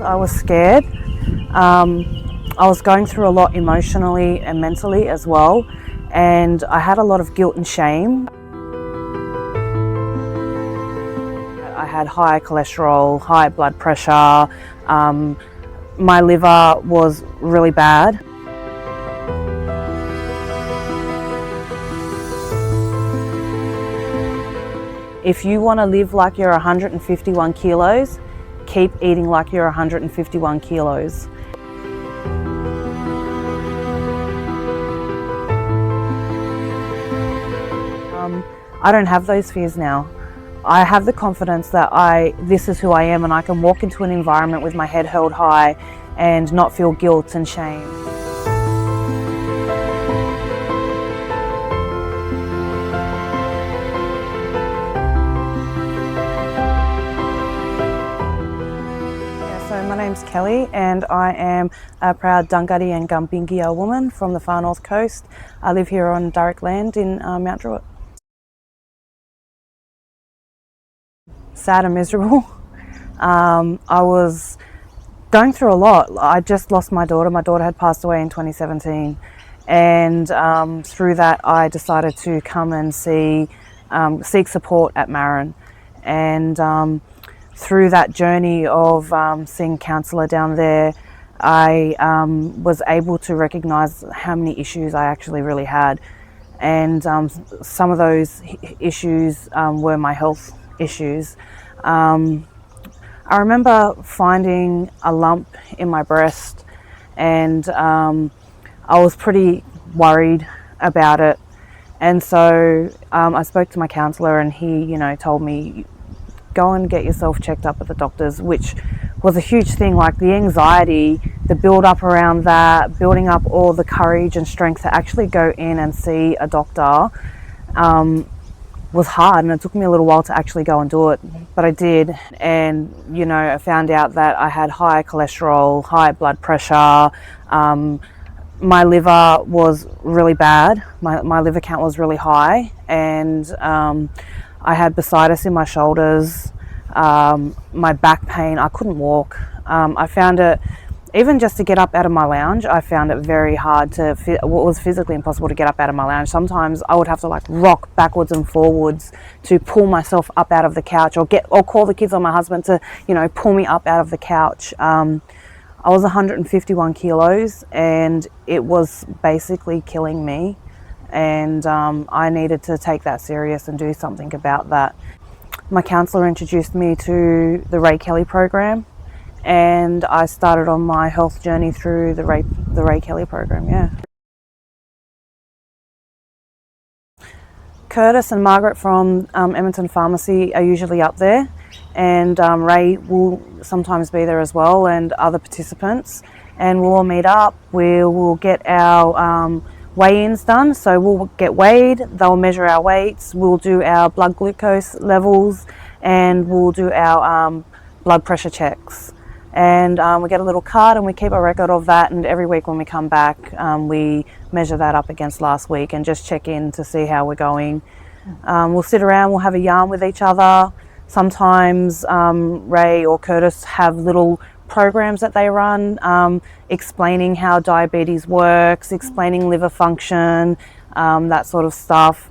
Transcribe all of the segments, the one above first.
I was scared. I was going through a lot emotionally and mentally as well, and I had a lot of guilt and shame. I had high cholesterol, high blood pressure, my liver was really bad. If you want to live like you're 151 kilos, keep eating like you're 151 kilos. I don't have those fears now. I have the confidence that this is who I am, and I can walk into an environment with my head held high and not feel guilt and shame. So my name's Kelly, and I am a proud Dunghutti and Gumbingia woman from the far north coast. I live here on Direct land in Mount Druitt. Sad and miserable. I was going through a lot. I just lost my daughter. My daughter had passed away in 2017, and through that I decided to come and seek support at Marrin. And through that journey of seeing a counsellor down there, I was able to recognise how many issues I actually really had, and some of those issues were my health issues. I remember finding a lump in my breast, and I was pretty worried about it, and so I spoke to my counsellor, and he told me, go and get yourself checked up at the doctors, which was a huge thing. Like the anxiety, the build up around that, building up all the courage and strength to actually go in and see a doctor was hard, and it took me a little while to actually go and do it, but I did. And I found out that I had high cholesterol, high blood pressure, my liver was really bad, my liver count was really high, and I had bursitis in my shoulders, my back pain, I couldn't walk. I found it, even just to get up out of my lounge, I found it very hard it was physically impossible to get up out of my lounge. Sometimes I would have to rock backwards and forwards to pull myself up out of the couch, or call the kids or my husband to, pull me up out of the couch. I was 151 kilos, and it was basically killing me. And I needed to take that serious and do something about that. My counsellor introduced me to the Ray Kelly program, and I started on my health journey through the Ray Kelly program, yeah. Curtis and Margaret from Emerton Pharmacy are usually up there, and Ray will sometimes be there as well, and other participants, and we'll all meet up. We'll get our weigh-ins done, so we'll get weighed, they'll measure our weights, we'll do our blood glucose levels, and we'll do our blood pressure checks. And we get a little card, and we keep a record of that, and every week when we come back we measure that up against last week and just check in to see how we're going. We'll sit around, we'll have a yarn with each other. Sometimes Ray or Curtis have little programs that they run, explaining how diabetes works, explaining liver function, that sort of stuff.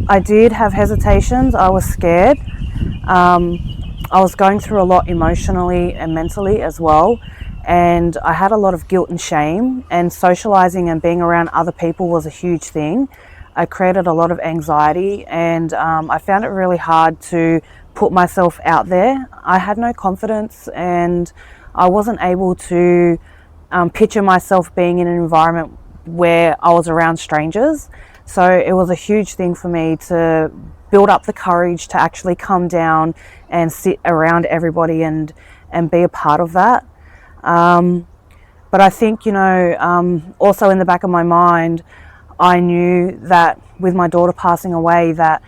I did have hesitations, I was scared. I was going through a lot emotionally and mentally as well, and I had a lot of guilt and shame, and socializing and being around other people was a huge thing. I created a lot of anxiety, and I found it really hard to put myself out there. I had no confidence, and I wasn't able to picture myself being in an environment where I was around strangers. So it was a huge thing for me to build up the courage to actually come down and sit around everybody and be a part of that. But I think, also in the back of my mind, I knew that with my daughter passing away that,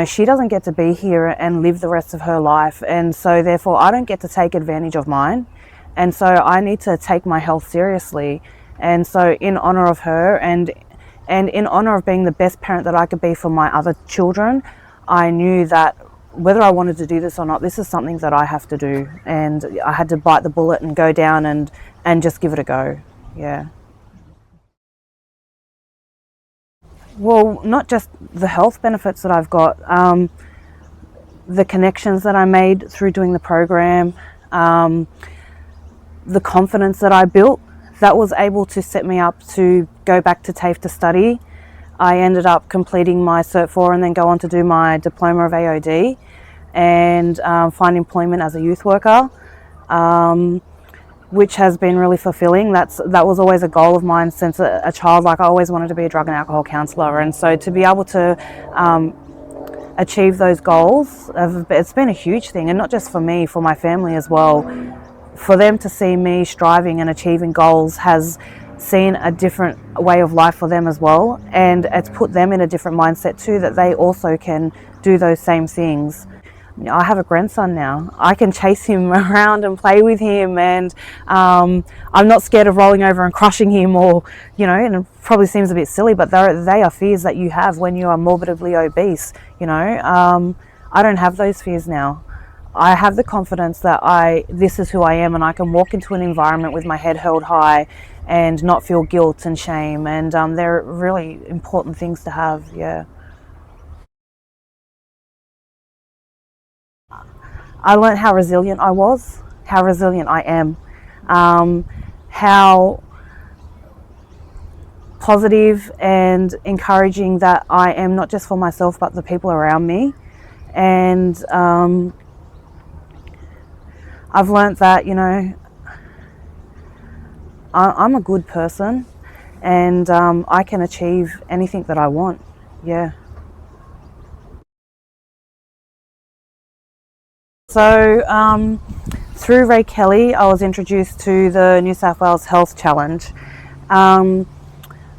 she doesn't get to be here and live the rest of her life. And so therefore I don't get to take advantage of mine. And so I need to take my health seriously. And so in honor of her and in honor of being the best parent that I could be for my other children, I knew that whether I wanted to do this or not, this is something that I have to do, and I had to bite the bullet and go down and just give it a go. Yeah. Well, not just the health benefits that I've got, the connections that I made through doing the program, the confidence that I built, that was able to set me up to go back to TAFE to study. I ended up completing my Cert 4 and then go on to do my Diploma of AOD and find employment as a youth worker, which has been really fulfilling. That was always a goal of mine since a child. Like, I always wanted to be a drug and alcohol counsellor, and so to be able to achieve those goals, it's been a huge thing, and not just for me, for my family as well. For them to see me striving and achieving goals has seen a different way of life for them as well, and it's put them in a different mindset too, that they also can do those same things. I have a grandson now. I can chase him around and play with him, and I'm not scared of rolling over and crushing him, or, and it probably seems a bit silly, but they are fears that you have when you are morbidly obese. I don't have those fears now. I have the confidence that this is who I am, and I can walk into an environment with my head held high and not feel guilt and shame, and they're really important things to have. Yeah. I learned how resilient I was, how resilient I am, how positive and encouraging that I am, not just for myself but the people around me. And I've learned that, I'm a good person, and I can achieve anything that I want. Yeah. So through Ray Kelly, I was introduced to the New South Wales Health Challenge.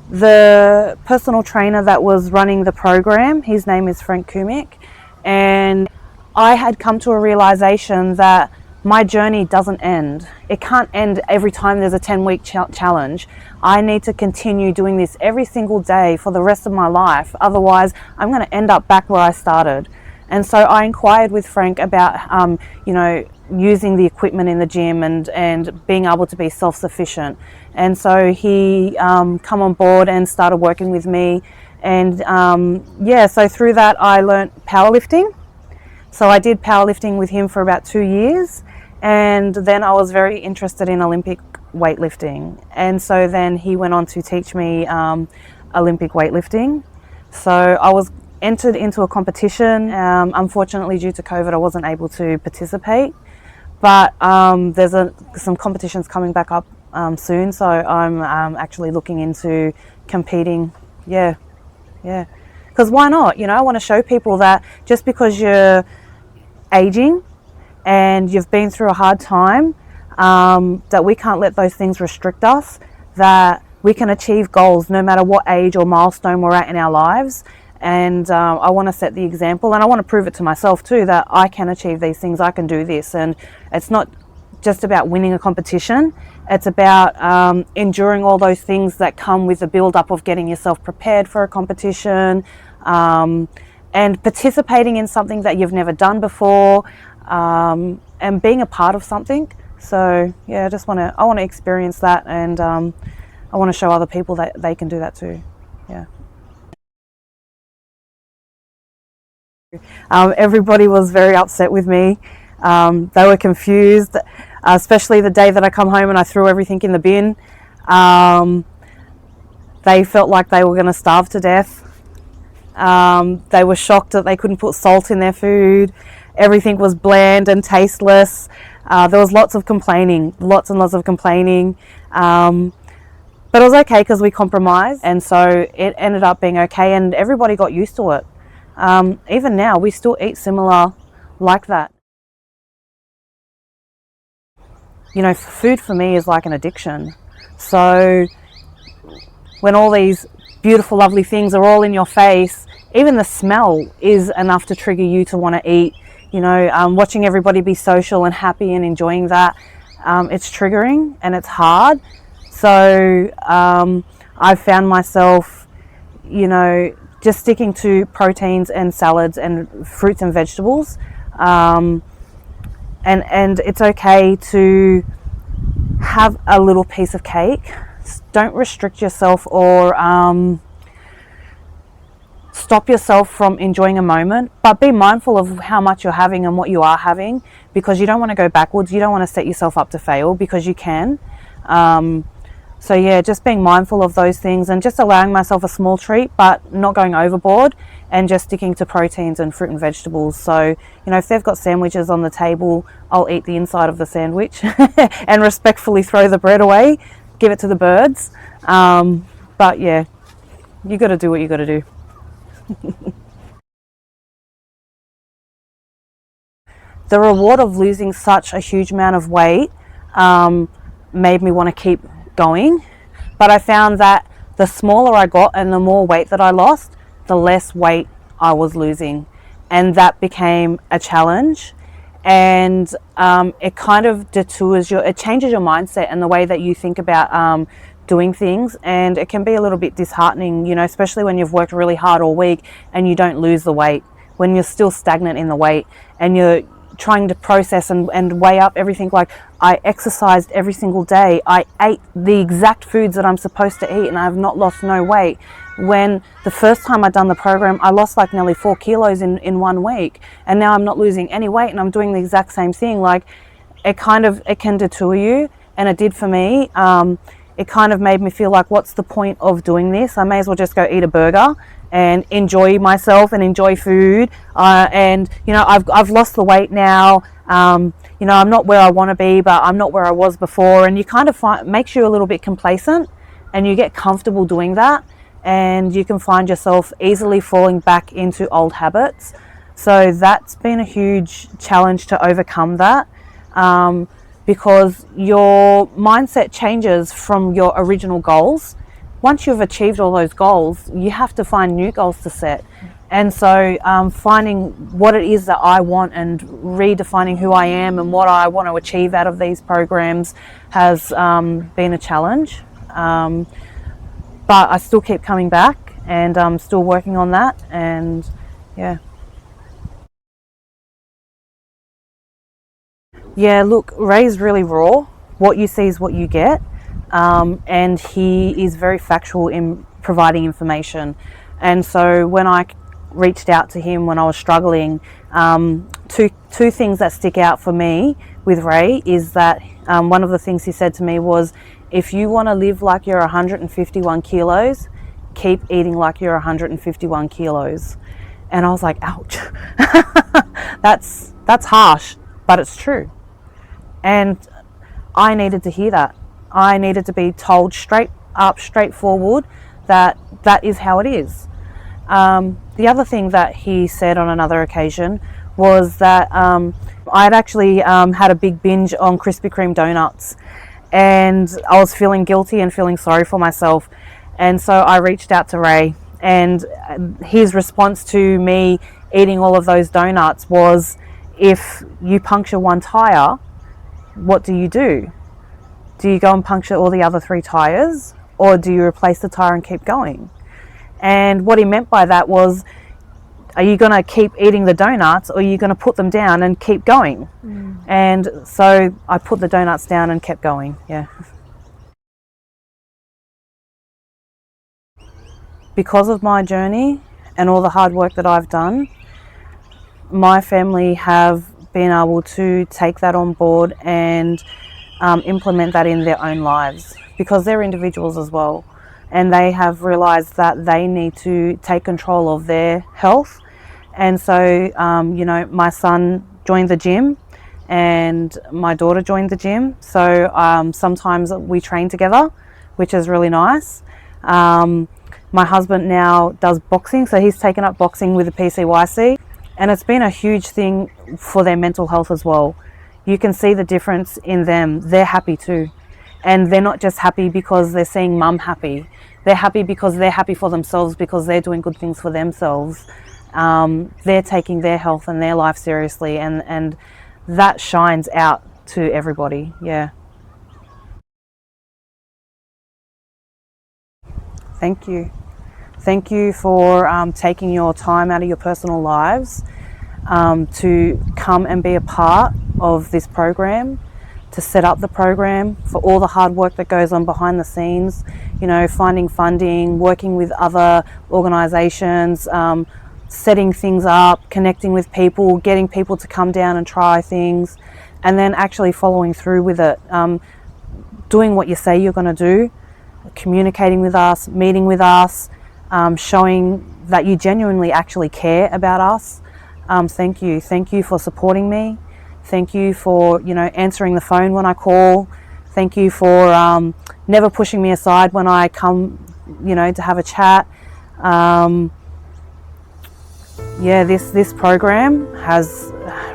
The personal trainer that was running the program, his name is Frank Kumik, and I had come to a realization that my journey doesn't end. It can't end every time there's a 10-week challenge. I need to continue doing this every single day for the rest of my life. Otherwise, I'm going to end up back where I started. And so I inquired with Frank about, using the equipment in the gym and being able to be self-sufficient. And so he come on board and started working with me. And so through that I learnt powerlifting. So I did powerlifting with him for about 2 years. And then I was very interested in Olympic weightlifting. And so then he went on to teach me Olympic weightlifting. So I was entered into a competition. Unfortunately, due to COVID, I wasn't able to participate. But there's some competitions coming back up soon. So I'm actually looking into competing. Yeah. Because why not? I want to show people that just because you're aging and you've been through a hard time, that we can't let those things restrict us, that we can achieve goals no matter what age or milestone we're at in our lives. And I want to set the example, and I want to prove it to myself too, that I can achieve these things, I can do this. And it's not just about winning a competition, it's about enduring all those things that come with the build-up of getting yourself prepared for a competition, and participating in something that you've never done before, and being a part of something. So yeah, I want to experience that, and I want to show other people that they can do that too. Yeah. Everybody was very upset with me. They were confused, especially the day that I come home and I threw everything in the bin. They felt like they were going to starve to death. They were shocked that they couldn't put salt in their food. Everything was bland and tasteless. There was lots and lots of complaining. But it was okay because we compromised, and so it ended up being okay, and everybody got used to it. Even now, we still eat similar like that. Food for me is like an addiction. So when all these beautiful, lovely things are all in your face, even the smell is enough to trigger you to want to eat. Watching everybody be social and happy and enjoying that, it's triggering and it's hard. So I've found myself, just sticking to proteins and salads and fruits and vegetables. And it's okay to have a little piece of cake. Don't restrict yourself or stop yourself from enjoying a moment, but be mindful of how much you're having and what you are having, because you don't want to go backwards. You don't want to set yourself up to fail, because you can. So yeah, just being mindful of those things and just allowing myself a small treat, but not going overboard, and just sticking to proteins and fruit and vegetables. So, if they've got sandwiches on the table, I'll eat the inside of the sandwich and respectfully throw the bread away, give it to the birds. But yeah, you got to do what you got to do. The reward of losing such a huge amount of weight made me want to keep going. But I found that the smaller I got and the more weight that I lost, the less weight I was losing. And that became a challenge. And it kind of it changes your mindset and the way that you think about doing things. And it can be a little bit disheartening, especially when you've worked really hard all week and you don't lose the weight, when you're still stagnant in the weight and you're trying to process and weigh up everything. Like, I exercised every single day. I ate the exact foods that I'm supposed to eat, and I have not lost no weight. When the first time I'd done the program, I lost like nearly 4 kilos in 1 week, and now I'm not losing any weight and I'm doing the exact same thing. Like, it can detour you, and it did for me. It kind of made me feel like, what's the point of doing this? I may as well just go eat a burger and enjoy myself and enjoy food. And I've lost the weight now. I'm not where I want to be, but I'm not where I was before. And you kind of makes you a little bit complacent, and you get comfortable doing that, and you can find yourself easily falling back into old habits. So that's been a huge challenge to overcome that. Because your mindset changes from your original goals. Once you've achieved all those goals, you have to find new goals to set. And so finding what it is that I want and redefining who I am and what I want to achieve out of these programs has been a challenge. But I still keep coming back, and I'm still working on that, and yeah. Yeah, look, Ray's really raw. What you see is what you get. And he is very factual in providing information. And so when I reached out to him when I was struggling, two things that stick out for me with Ray is that one of the things he said to me was, if you want to live like you're 151 kilos, keep eating like you're 151 kilos. And I was like, ouch. That's harsh, but it's true. And I needed to hear that. I needed to be told straight up, straightforward, that is how it is. The other thing that he said on another occasion was that I'd actually had a big binge on Krispy Kreme donuts, and I was feeling guilty and feeling sorry for myself. And so I reached out to Ray, and his response to me eating all of those donuts was, if you puncture one tire, what do? Do you go and puncture all the other 3 tires, or do you replace the tire and keep going? And what he meant by that was, are you going to keep eating the donuts, or are you going to put them down and keep going? And so I put the donuts down and kept going. Yeah. Because of my journey and all the hard work that I've done, my family have been able to take that on board and implement that in their own lives, because they're individuals as well, and they have realized that they need to take control of their health. And so my son joined the gym and my daughter joined the gym, so sometimes we train together, which is really nice. My husband now does boxing, so he's taken up boxing with the PCYC, and it's been a huge thing for their mental health as well. You can see the difference in them. They're happy too. And they're not just happy because they're seeing mum happy. They're happy because they're happy for themselves, because they're doing good things for themselves. They're taking their health and their life seriously, and that shines out to everybody. Yeah. Thank you. Thank you for taking your time out of your personal lives to come and be a part of this program, to set up the program, for all the hard work that goes on behind the scenes, you know, finding funding, working with other organisations, setting things up, connecting with people, getting people to come down and try things, and then actually following through with it, doing what you say you're going to do, communicating with us, meeting with us, showing that you genuinely actually care about us. Thank you for supporting me. Thank you for, you know, answering the phone when I call. Thank you for never pushing me aside when I come, you know, to have a chat. Yeah, this program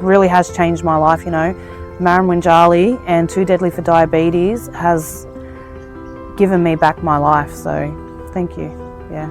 really has changed my life, you know. Marrin Weejali and Too Deadly for Diabetes has given me back my life, so thank you. Yeah.